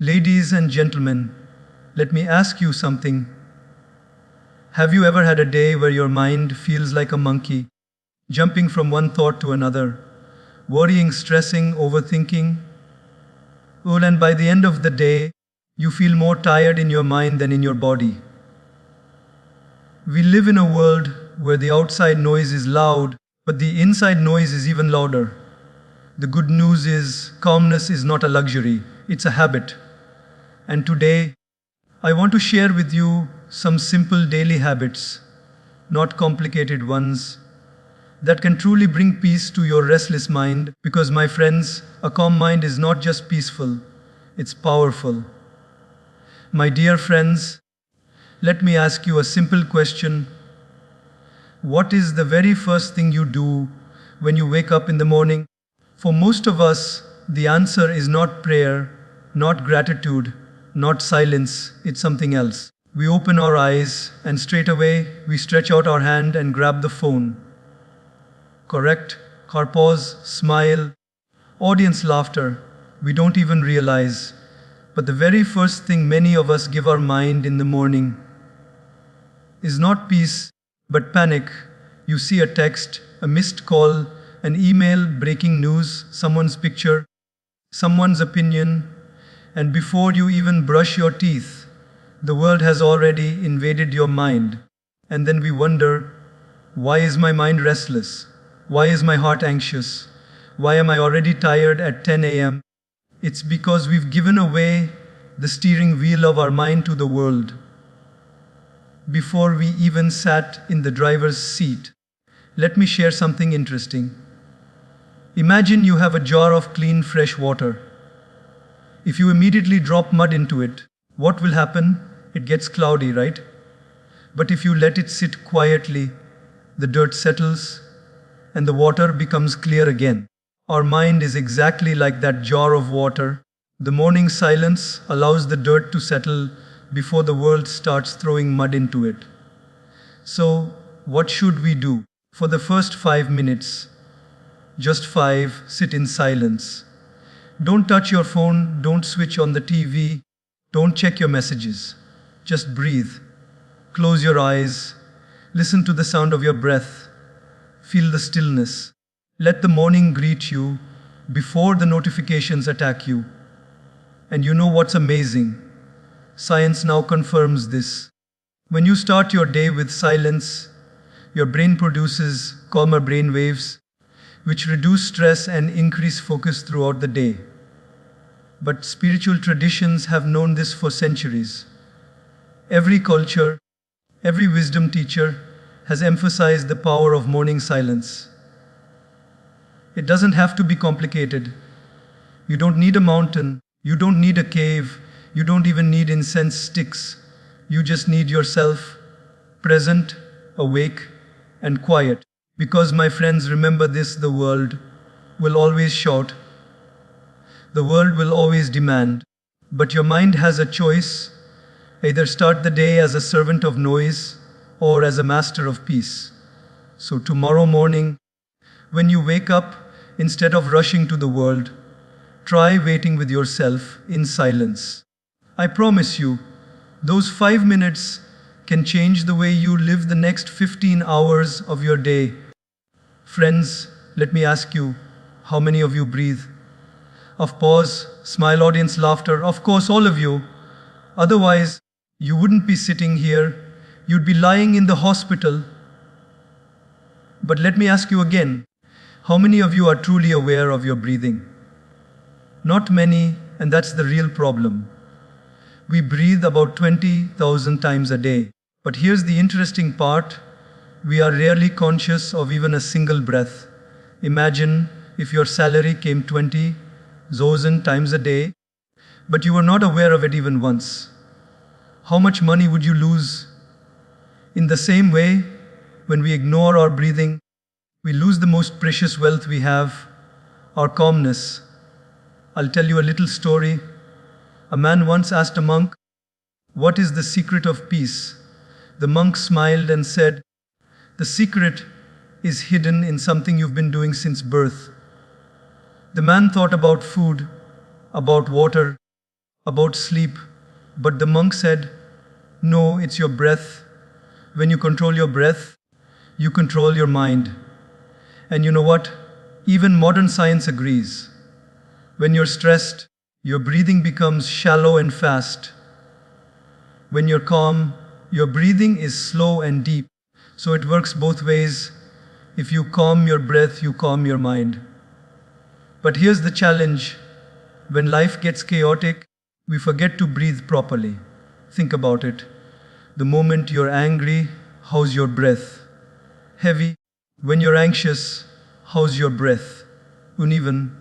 Ladies and gentlemen, let me ask you something. Have you ever had a day where your mind feels like a monkey, jumping from one thought to another, worrying, stressing, overthinking? Well, and by the end of the day, you feel more tired in your mind than in your body. We live in a world where the outside noise is loud, but the inside noise is even louder. The good news is calmness is not a luxury, it's a habit. And today, I want to share with you some simple daily habits, not complicated ones, that can truly bring peace to your restless mind. Because, my friends, a calm mind is not just peaceful, it's powerful. My dear friends, let me ask you a simple question. What is the very first thing you do when you wake up in the morning? For most of us, the answer is not prayer, not gratitude, not silence, it's something else. We open our eyes and straight away we stretch out our hand and grab the phone. Correct? Car pause, smile, audience laughter. We don't even realize. But the very first thing many of us give our mind in the morning is not peace, but panic. You see a text, a missed call, an email, breaking news, someone's picture, someone's opinion, and before you even brush your teeth, the world has already invaded your mind. And then we wonder, why is my mind restless? Why is my heart anxious? Why am I already tired at 10 a.m.? It's because we've given away the steering wheel of our mind to the world before we even sat in the driver's seat. Let me share something interesting. Imagine you have a jar of clean, fresh water. If you immediately drop mud into it, what will happen? It gets cloudy, right? But if you let it sit quietly, the dirt settles and the water becomes clear again. Our mind is exactly like that jar of water. The morning silence allows the dirt to settle before the world starts throwing mud into it. So, what should we do? For the first 5 minutes, just 5, sit in silence. Don't touch your phone, don't switch on the TV, don't check your messages. Just breathe. Close your eyes. Listen to the sound of your breath. Feel the stillness. Let the morning greet you before the notifications attack you. And you know what's amazing? Science now confirms this. When you start your day with silence, your brain produces calmer brain waves, which reduce stress and increase focus throughout the day. But spiritual traditions have known this for centuries. Every culture, every wisdom teacher has emphasized the power of morning silence. It doesn't have to be complicated. You don't need a mountain, you don't need a cave, you don't even need incense sticks. You just need yourself, present, awake, and quiet. Because, my friends, remember this, the world will always shout. The world will always demand. But your mind has a choice. Either start the day as a servant of noise or as a master of peace. So tomorrow morning, when you wake up, instead of rushing to the world, try waiting with yourself in silence. I promise you, those 5 minutes can change the way you live the next 15 hours of your day. Friends, let me ask you, how many of you breathe? Of pause, smile, audience, laughter, of course all of you. Otherwise, you wouldn't be sitting here, you'd be lying in the hospital. But let me ask you again, how many of you are truly aware of your breathing? Not many, and that's the real problem. We breathe about 20,000 times a day. But here's the interesting part. We are rarely conscious of even a single breath. Imagine if your salary came 20,000 times a day, but you were not aware of it even once. How much money would you lose? In the same way, when we ignore our breathing, we lose the most precious wealth we have, our calmness. I'll tell you a little story. A man once asked a monk, "What is the secret of peace?" The monk smiled and said, "The secret is hidden in something you've been doing since birth." The man thought about food, about water, about sleep, but the monk said, no, it's your breath. When you control your breath, you control your mind. And you know what? Even modern science agrees. When you're stressed, your breathing becomes shallow and fast. When you're calm, your breathing is slow and deep. So it works both ways. If you calm your breath, you calm your mind. But here's the challenge. When life gets chaotic, we forget to breathe properly. Think about it. The moment you're angry, how's your breath? Heavy. When you're anxious, how's your breath? Uneven.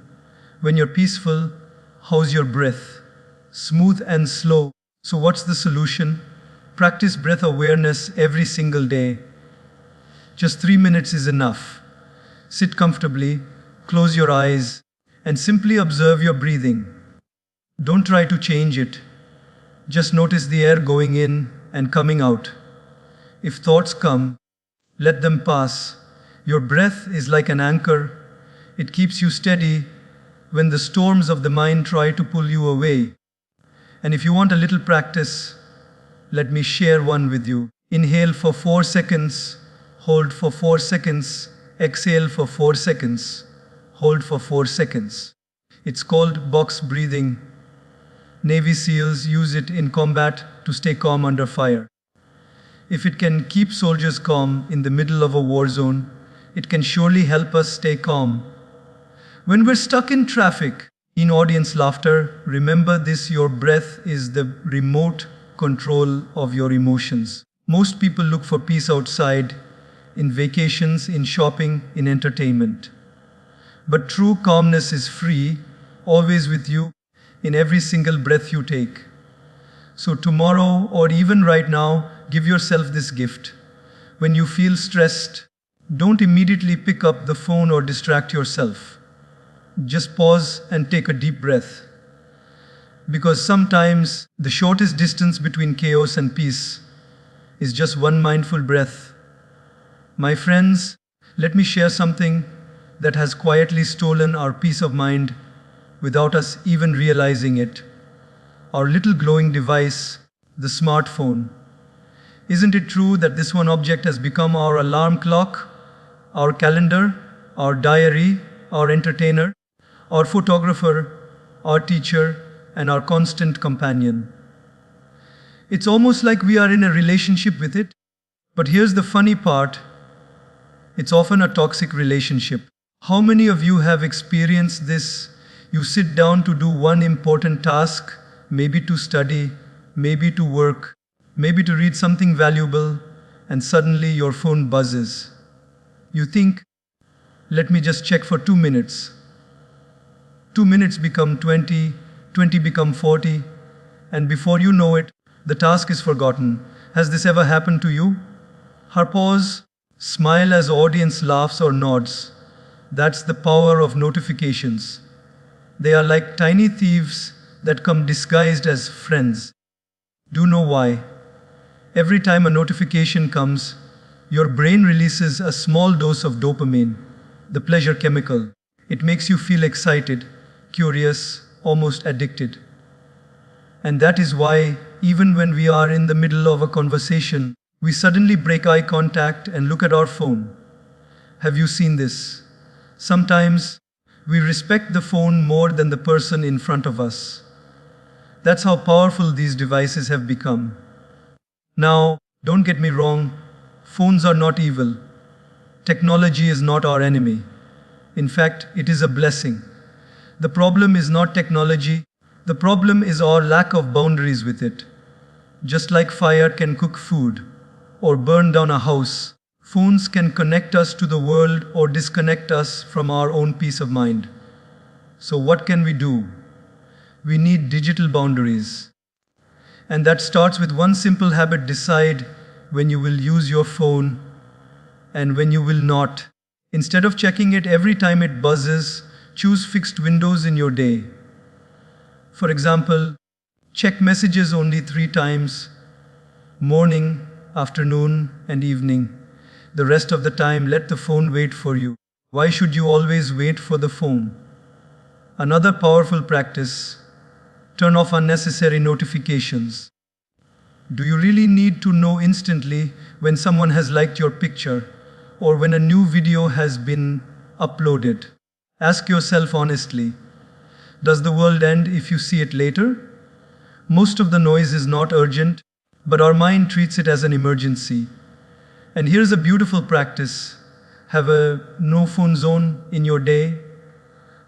When you're peaceful, how's your breath? Smooth and slow. So what's the solution? Practice breath awareness every single day. Just 3 minutes is enough. Sit comfortably, close your eyes, and simply observe your breathing. Don't try to change it. Just notice the air going in and coming out. If thoughts come, let them pass. Your breath is like an anchor. It keeps you steady when the storms of the mind try to pull you away. And if you want a little practice, let me share one with you. Inhale for 4 seconds, hold for 4 seconds, exhale for 4 seconds, hold for 4 seconds. It's called box breathing. Navy SEALs use it in combat to stay calm under fire. If it can keep soldiers calm in the middle of a war zone, it can surely help us stay calm. When we're stuck in traffic, in audience laughter, remember this: your breath is the remote control of your emotions. Most people look for peace outside, in vacations, in shopping, in entertainment. But true calmness is free, always with you, in every single breath you take. So tomorrow, or even right now, give yourself this gift. When you feel stressed, don't immediately pick up the phone or distract yourself. Just pause and take a deep breath. Because sometimes the shortest distance between chaos and peace is just one mindful breath. My friends, let me share something that has quietly stolen our peace of mind without us even realizing it. Our little glowing device, the smartphone. Isn't it true that this one object has become our alarm clock, our calendar, our diary, our entertainer, our photographer, our teacher, and our constant companion? It's almost like we are in a relationship with it. But here's the funny part. It's often a toxic relationship. How many of you have experienced this? You sit down to do one important task, maybe to study, maybe to work, maybe to read something valuable, and suddenly your phone buzzes. You think, let me just check for 2 minutes. 2 minutes become 20, 20 become 40, and before you know it, the task is forgotten. Has this ever happened to you? Pause, smile as audience laughs or nods. That's the power of notifications. They are like tiny thieves that come disguised as friends. Do you know why? Every time a notification comes, your brain releases a small dose of dopamine, the pleasure chemical. It makes you feel excited, curious, almost addicted. And that is why, even when we are in the middle of a conversation, we suddenly break eye contact and look at our phone. Have you seen this? Sometimes, we respect the phone more than the person in front of us. That's how powerful these devices have become. Now, don't get me wrong, phones are not evil. Technology is not our enemy. In fact, it is a blessing. The problem is not technology, the problem is our lack of boundaries with it. Just like fire can cook food or burn down a house, phones can connect us to the world or disconnect us from our own peace of mind. So what can we do? We need digital boundaries. And that starts with one simple habit: decide when you will use your phone and when you will not. Instead of checking it every time it buzzes, choose fixed windows in your day. For example, check messages only 3 times: morning, afternoon, and evening. The rest of the time, let the phone wait for you. Why should you always wait for the phone? Another powerful practice: Turn off unnecessary notifications. Do you really need to know instantly when someone has liked your picture or when a new video has been uploaded? Ask yourself honestly, does the world end if you see it later? Most of the noise is not urgent, but our mind treats it as an emergency. And here's a beautiful practice. Have a no phone zone in your day.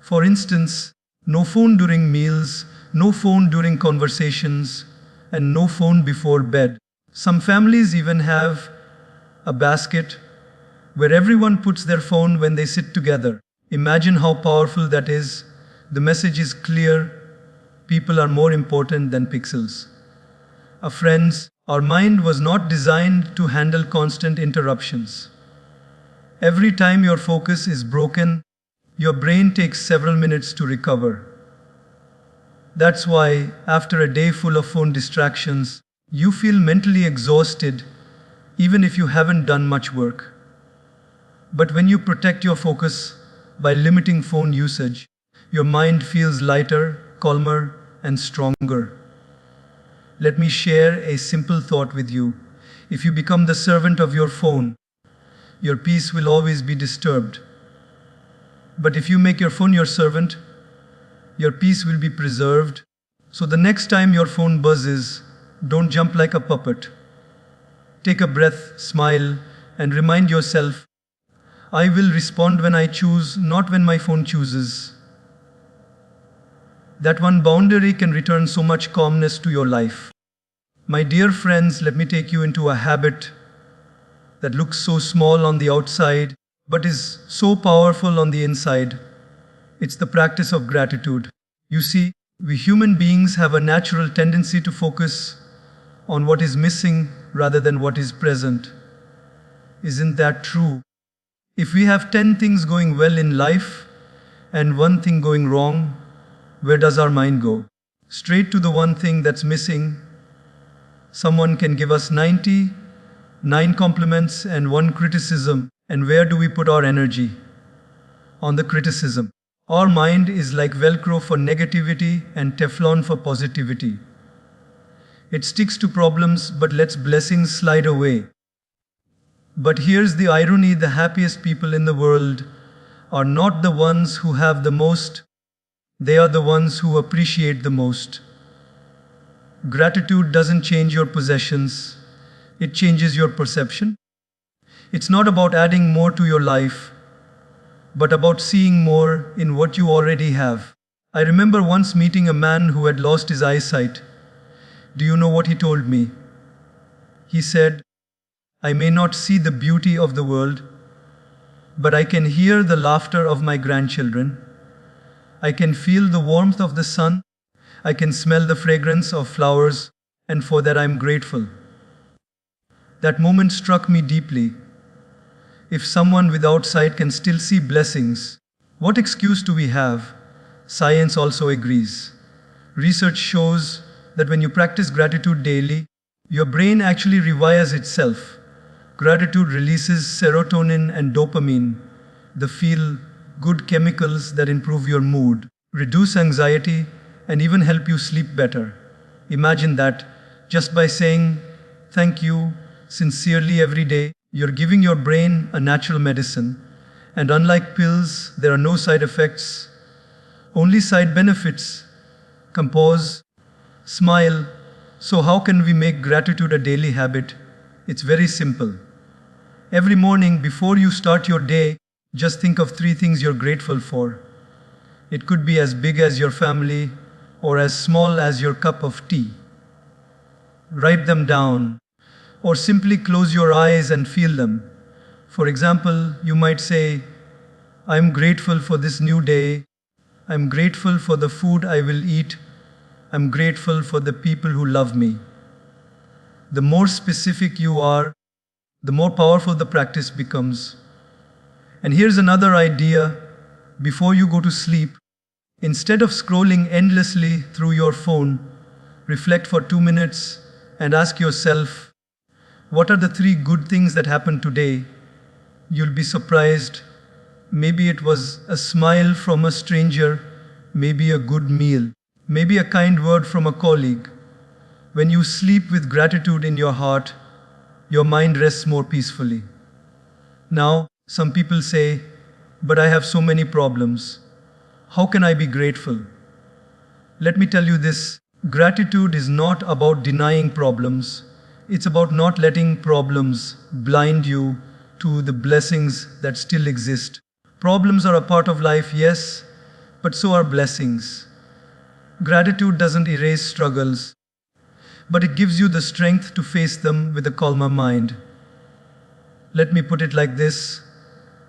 For instance, no phone during meals, no phone during conversations, and no phone before bed. Some families even have a basket where everyone puts their phone when they sit together. Imagine how powerful that is. The message is clear. People are more important than pixels. Friends, our mind was not designed to handle constant interruptions. Every time your focus is broken, your brain takes several minutes to recover. That's why, after a day full of phone distractions, you feel mentally exhausted, even if you haven't done much work. But when you protect your focus by limiting phone usage, your mind feels lighter, calmer, and stronger. Let me share a simple thought with you. If you become the servant of your phone, your peace will always be disturbed. But if you make your phone your servant, your peace will be preserved. So the next time your phone buzzes, don't jump like a puppet. Take a breath, smile, and remind yourself, I will respond when I choose, not when my phone chooses. That one boundary can return so much calmness to your life. My dear friends, let me take you into a habit that looks so small on the outside, but is so powerful on the inside. It's the practice of gratitude. You see, we human beings have a natural tendency to focus on what is missing rather than what is present. Isn't that true? If we have 10 things going well in life and one thing going wrong, where does our mind go? Straight to the one thing that's missing. Someone can give us 99 compliments and one criticism, and where do we put our energy? On the criticism. Our mind is like Velcro for negativity and Teflon for positivity. It sticks to problems but lets blessings slide away. But here's the irony, the happiest people in the world are not the ones who have the most, they are the ones who appreciate the most. Gratitude doesn't change your possessions, it changes your perception. It's not about adding more to your life, but about seeing more in what you already have. I remember once meeting a man who had lost his eyesight. Do you know what he told me? He said, I may not see the beauty of the world, but I can hear the laughter of my grandchildren. I can feel the warmth of the sun. I can smell the fragrance of flowers, and for that I'm grateful. That moment struck me deeply. If someone without sight can still see blessings, what excuse do we have? Science also agrees. Research shows that when you practice gratitude daily, your brain actually rewires itself. Gratitude releases serotonin and dopamine, the feel-good chemicals that improve your mood, reduce anxiety, and even help you sleep better. Imagine that just by saying thank you sincerely every day, you're giving your brain a natural medicine. And unlike pills, there are no side effects, only side benefits. Compose, smile. So how can we make gratitude a daily habit? It's very simple. Every morning before you start your day, just think of 3 things you're grateful for. It could be as big as your family or as small as your cup of tea. Write them down or simply close your eyes and feel them. For example, you might say, I'm grateful for this new day. I'm grateful for the food I will eat. I'm grateful for the people who love me. The more specific you are, the more powerful the practice becomes. And here's another idea. Before you go to sleep, instead of scrolling endlessly through your phone, reflect for 2 minutes and ask yourself, what are the 3 good things that happened today? You'll be surprised. Maybe it was a smile from a stranger, maybe a good meal, Maybe a kind word from a colleague. When you sleep with gratitude in your heart, your mind rests more peacefully. Now, some people say, but I have so many problems. How can I be grateful? Let me tell you this, gratitude is not about denying problems. It's about not letting problems blind you to the blessings that still exist. Problems are a part of life, yes, but so are blessings. Gratitude doesn't erase struggles, but it gives you the strength to face them with a calmer mind. Let me put it like this,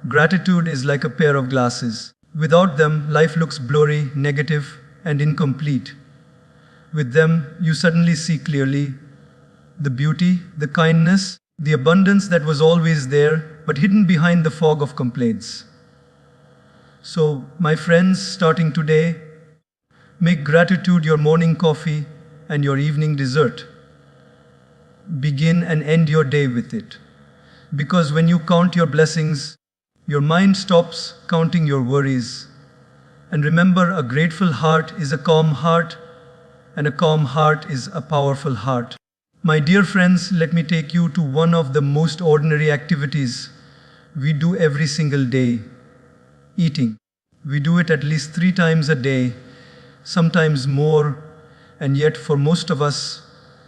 gratitude is like a pair of glasses. Without them, life looks blurry, negative, and incomplete. With them, you suddenly see clearly the beauty, the kindness, the abundance that was always there, but hidden behind the fog of complaints. So, my friends, starting today, make gratitude your morning coffee and your evening dessert. Begin and end your day with it. Because when you count your blessings, your mind stops counting your worries. And remember, a grateful heart is a calm heart, and a calm heart is a powerful heart. My dear friends, let me take you to one of the most ordinary activities we do every single day, eating. We do it at least 3 times a day, sometimes more, and yet for most of us,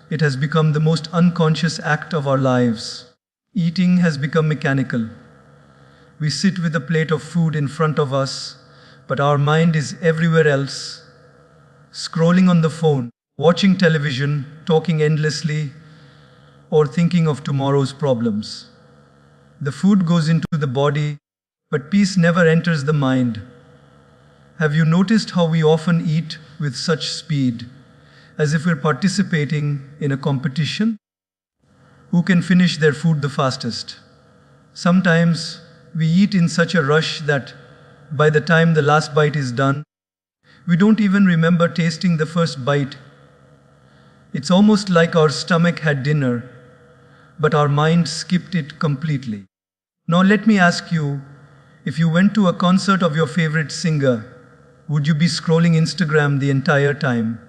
it has become the most unconscious act of our lives. Eating has become mechanical. We sit with a plate of food in front of us, but our mind is everywhere else, scrolling on the phone, watching television, talking endlessly, or thinking of tomorrow's problems. The food goes into the body, but peace never enters the mind. Have you noticed how we often eat with such speed, as if we're participating in a competition? Who can finish their food the fastest? Sometimes we eat in such a rush that by the time the last bite is done, we don't even remember tasting the first bite. It's almost like our stomach had dinner, but our mind skipped it completely. Now let me ask you, if you went to a concert of your favorite singer, would you be scrolling Instagram the entire time?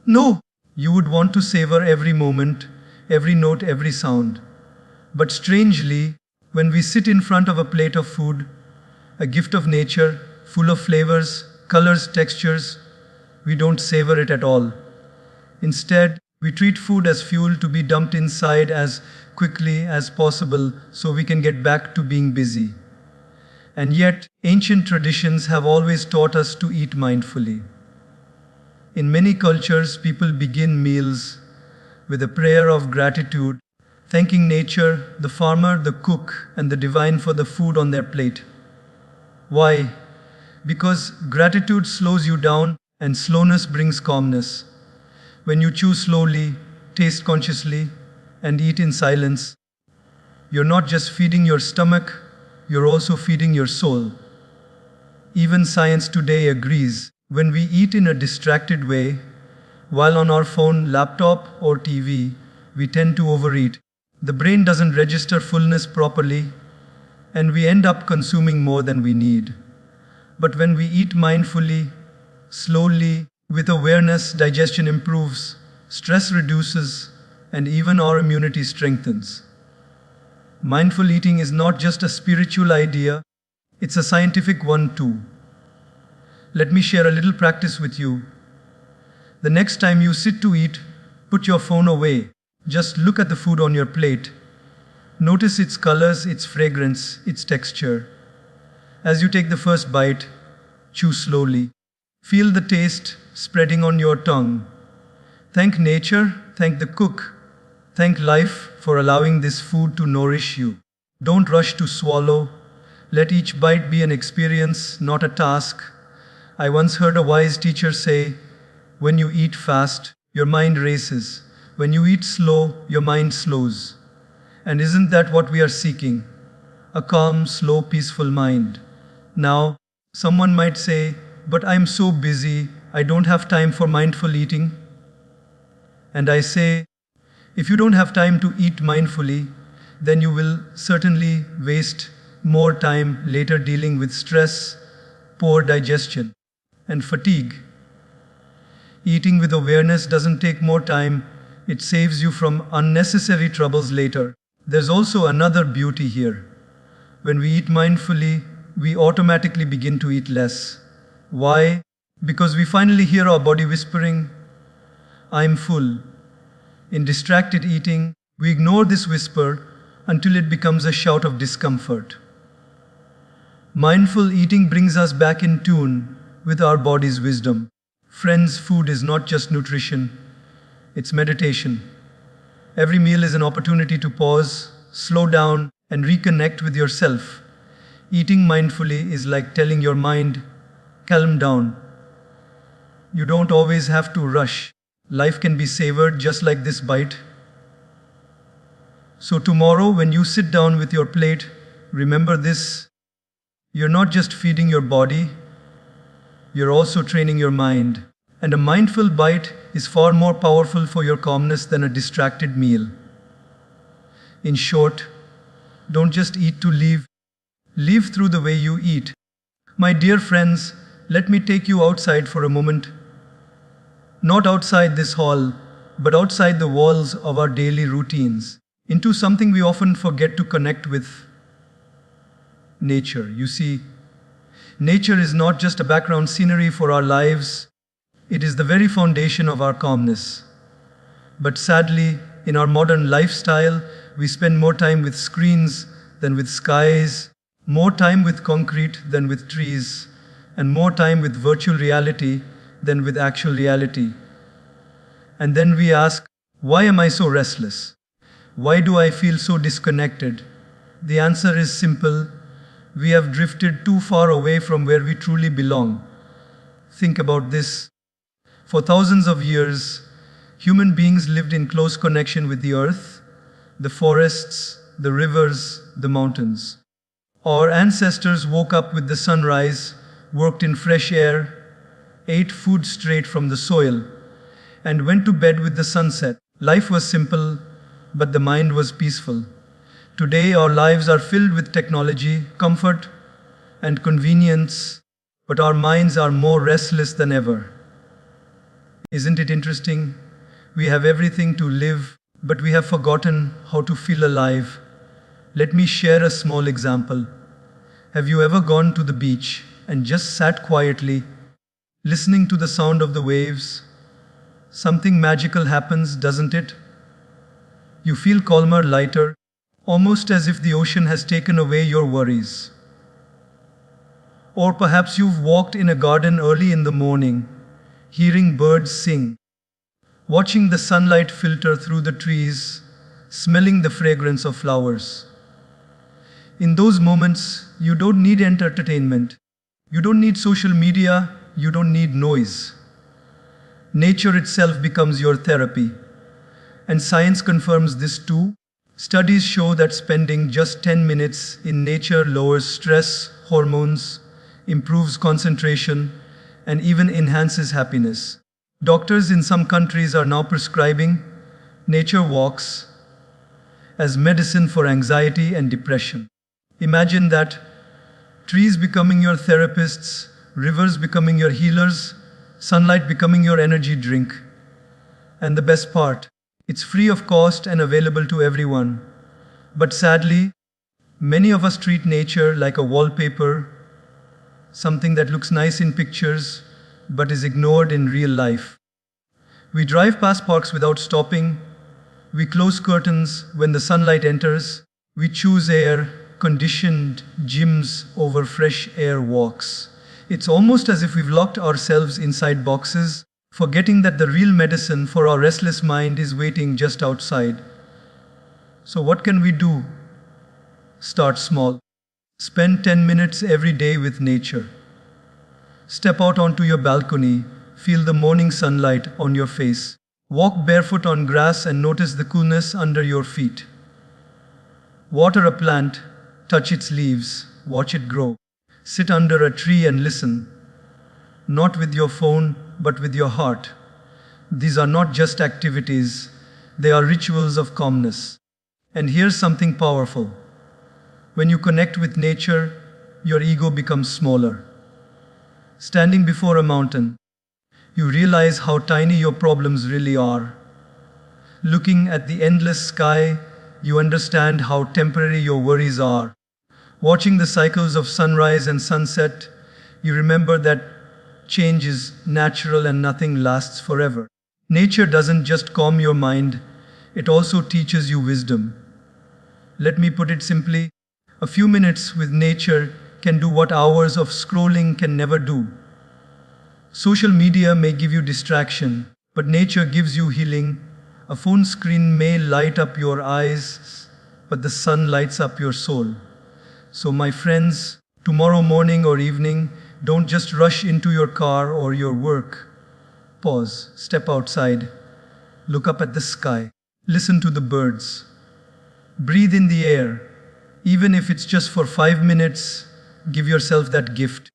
No, you would want to savor every moment, every note, every sound. But strangely, when we sit in front of a plate of food, a gift of nature, full of flavors, colors, textures, we don't savor it at all. Instead, we treat food as fuel to be dumped inside as quickly as possible so we can get back to being busy. And yet, ancient traditions have always taught us to eat mindfully. In many cultures, people begin meals with a prayer of gratitude, thanking nature, the farmer, the cook, and the divine for the food on their plate. Why? Because gratitude slows you down and slowness brings calmness. When you chew slowly, taste consciously, and eat in silence, you're not just feeding your stomach, you're also feeding your soul. Even science today agrees, when we eat in a distracted way, while on our phone, laptop, or TV, we tend to overeat. The brain doesn't register fullness properly, and we end up consuming more than we need. But when we eat mindfully, slowly, with awareness, digestion improves, stress reduces, and even our immunity strengthens. Mindful eating is not just a spiritual idea, it's a scientific one too. Let me share a little practice with you. The next time you sit to eat, put your phone away. Just look at the food on your plate. Notice its colors, its fragrance, its texture. As you take the first bite, chew slowly. Feel the taste spreading on your tongue. Thank nature, thank the cook, thank life for allowing this food to nourish you. Don't rush to swallow. Let each bite be an experience, not a task. I once heard a wise teacher say, when you eat fast, your mind races. When you eat slow, your mind slows. And isn't that what we are seeking? A calm, slow, peaceful mind. Now, someone might say, but I'm so busy, I don't have time for mindful eating. And I say, if you don't have time to eat mindfully, then you will certainly waste more time later dealing with stress, poor digestion, and fatigue. Eating with awareness doesn't take more time, it saves you from unnecessary troubles later. There's also another beauty here. When we eat mindfully, we automatically begin to eat less. Why? Because we finally hear our body whispering, I'm full. In distracted eating, we ignore this whisper until it becomes a shout of discomfort. Mindful eating brings us back in tune with our body's wisdom. Friends, food is not just nutrition, it's meditation. Every meal is an opportunity to pause, slow down, and reconnect with yourself. Eating mindfully is like telling your mind, calm down. You don't always have to rush. Life can be savored just like this bite. So tomorrow, when you sit down with your plate, remember this. You're not just feeding your body, you're also training your mind. And a mindful bite is far more powerful for your calmness than a distracted meal. In short, don't just eat to live, live through the way you eat. My dear friends, let me take you outside for a moment. Not outside this hall, but outside the walls of our daily routines, into something we often forget to connect with: nature. You see, nature is not just a background scenery for our lives, it is the very foundation of our calmness. But sadly, in our modern lifestyle, we spend more time with screens than with skies, more time with concrete than with trees, and more time with virtual reality than with actual reality. And then we ask, why am I so restless? Why do I feel so disconnected? The answer is simple. We have drifted too far away from where we truly belong. Think about this. For thousands of years, human beings lived in close connection with the earth, the forests, the rivers, the mountains. Our ancestors woke up with the sunrise, worked in fresh air, ate food straight from the soil, and went to bed with the sunset. Life was simple, but the mind was peaceful. Today, our lives are filled with technology, comfort, and convenience, but our minds are more restless than ever. Isn't it interesting? We have everything to live, but we have forgotten how to feel alive. Let me share a small example. Have you ever gone to the beach and just sat quietly, listening to the sound of the waves? Something magical happens, doesn't it? You feel calmer, lighter, almost as if the ocean has taken away your worries. Or perhaps you've walked in a garden early in the morning, hearing birds sing, watching the sunlight filter through the trees, smelling the fragrance of flowers. In those moments, you don't need entertainment. You don't need social media. You don't need noise. Nature itself becomes your therapy. And science confirms this too. Studies show that spending just 10 minutes in nature lowers stress hormones, improves concentration, and even enhances happiness. Doctors in some countries are now prescribing nature walks as medicine for anxiety and depression. Imagine that: trees becoming your therapists, rivers becoming your healers, sunlight becoming your energy drink. And the best part, it's free of cost and available to everyone. But sadly, many of us treat nature like a wallpaper, something that looks nice in pictures but is ignored in real life. We drive past parks without stopping. We close curtains when the sunlight enters. We choose air-conditioned gyms over fresh air walks. It's almost as if we've locked ourselves inside boxes, forgetting that the real medicine for our restless mind is waiting just outside. So what can we do? Start small. Spend 10 minutes every day with nature. Step out onto your balcony, feel the morning sunlight on your face. Walk barefoot on grass and notice the coolness under your feet. Water a plant, touch its leaves, watch it grow. Sit under a tree and listen. Not with your phone, but with your heart. These are not just activities, they are rituals of calmness. And here's something powerful. When you connect with nature, your ego becomes smaller. Standing before a mountain, You realize how tiny your problems really are. Looking at the endless sky, you understand how temporary your worries are. Watching the cycles of sunrise and sunset, you remember that change is natural and nothing lasts forever. Nature doesn't just calm your mind, it also teaches you wisdom. Let me put it simply, a few minutes with nature can do what hours of scrolling can never do. Social media may give you distraction, but nature gives you healing. A phone screen may light up your eyes, but the sun lights up your soul. So, my friends, tomorrow morning or evening, don't just rush into your car or your work. Pause, step outside, look up at the sky, listen to the birds, breathe in the air. Even if it's just for 5 minutes, give yourself that gift.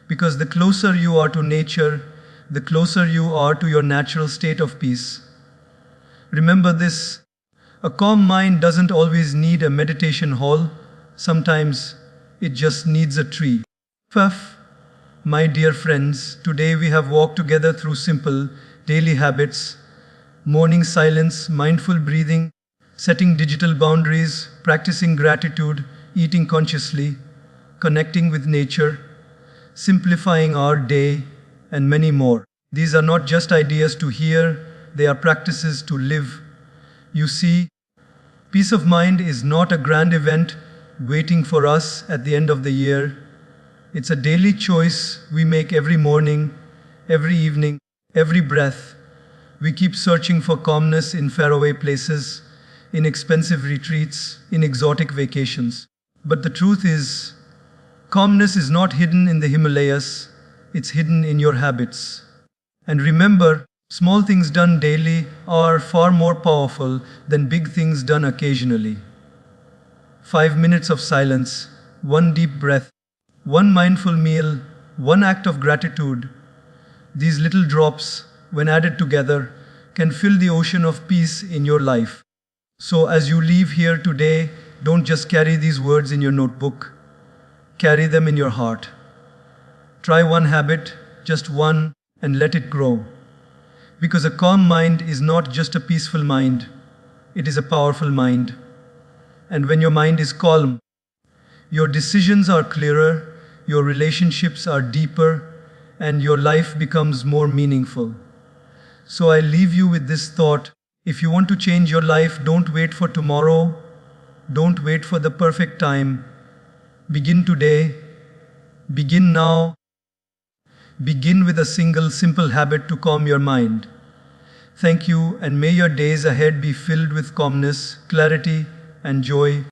Because the closer you are to nature, the closer you are to your natural state of peace. Remember this, a calm mind doesn't always need a meditation hall, sometimes it just needs a tree. Puff. My dear friends, today we have walked together through simple, daily habits, morning silence, mindful breathing, setting digital boundaries, practicing gratitude, eating consciously, connecting with nature, simplifying our day, and many more. These are not just ideas to hear, they are practices to live. You see, peace of mind is not a grand event waiting for us at the end of the year. It's a daily choice we make every morning, every evening, every breath. We keep searching for calmness in faraway places, in expensive retreats, in exotic vacations. But the truth is, calmness is not hidden in the Himalayas, it's hidden in your habits. And remember, small things done daily are far more powerful than big things done occasionally. 5 minutes of silence, one deep breath, one mindful meal, one act of gratitude. These little drops, when added together, can fill the ocean of peace in your life. So as you leave here today, don't just carry these words in your notebook. Carry them in your heart. Try one habit, just one, and let it grow. Because a calm mind is not just a peaceful mind, it is a powerful mind. And when your mind is calm, your decisions are clearer, your relationships are deeper, and your life becomes more meaningful. So I leave you with this thought. If you want to change your life, don't wait for tomorrow. Don't wait for the perfect time. Begin today. Begin now. Begin with a single simple habit to calm your mind. Thank you, and may your days ahead be filled with calmness, clarity, and joy.